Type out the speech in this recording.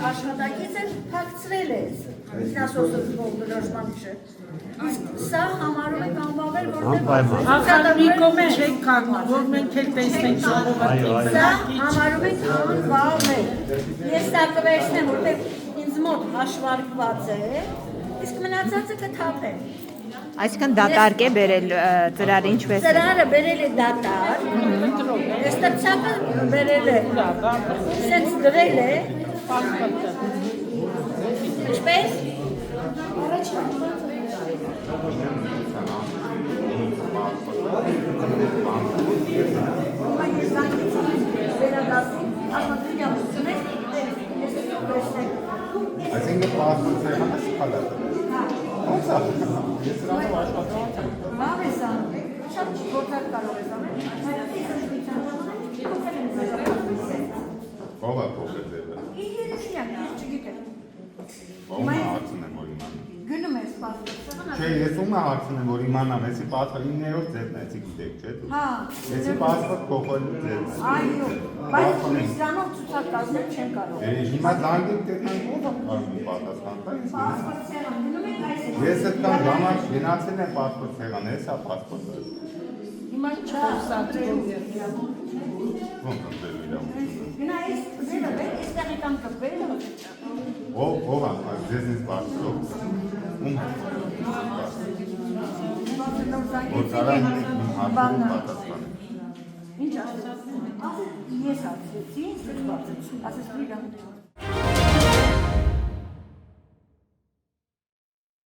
աշխատակից է փակցրել է ինքնասոցիալական իսկ սա համարում եք անբավեր, որտեղ Ախր մի կողմ չեք կանգնում, որ մենք էլ տեսնենք ժողովրդին։ Սա համարում եք անբավեր։ Ես դա կվերցնեմ, որտեղ ինձ մոտ հաշվարկված է, իսկ մնացածը կթափեմ։ Այսինքն դատարկ է բերել ծրարը ինչպես է։ Ծրարը բերել է դատար, այս տրցակը բերել է, սենց դրել է, ինչպես? Այսինքն պասպորտը հասկալա։ Ո՞նց է։ Ես նրանով աշխատում եմ։ Լավ ես անում, շատ գործակ կարող ես անել, Ո՞վ է փոխել ձևը։ Երեսինյակ, ես չգիտեմ։ Ո՞վ է հարցնեմ, որ իմանամ։ Գնում ես պասպորտը։ Չէ, ես ում է հարցնեմ, որ իմանամ, էսի պասպորտ 9-րդ ձևն է, էսի գիտեք, չէ՞ դու։ Հա։ Էսի պասպորտ փոխելու ձևն է։ Այո, բայց դրանով ցուցակ կազմել չեն կարող։ Հիմա զանգեք տեխնան ո՞վ է կարող պատասխան տա։ Պասպորտ ցեղան, գնում եք այս։ Ես այդքան ժամանակ գնացել եմ պասպորտ ցեղան, էսա պասպորտը։ Հիմա չխոսացրու։ Ո՞նց ընտրելու իրավունք։ Գնա այս ձևը, այստեղի կամ կպել։ Ո՞վ է, ձեզնից պասպորտ։ Ում։ Որ կարան հարցին պատասխանել։ Ինչ ասես։ Ես ասեցի, ասես իրան։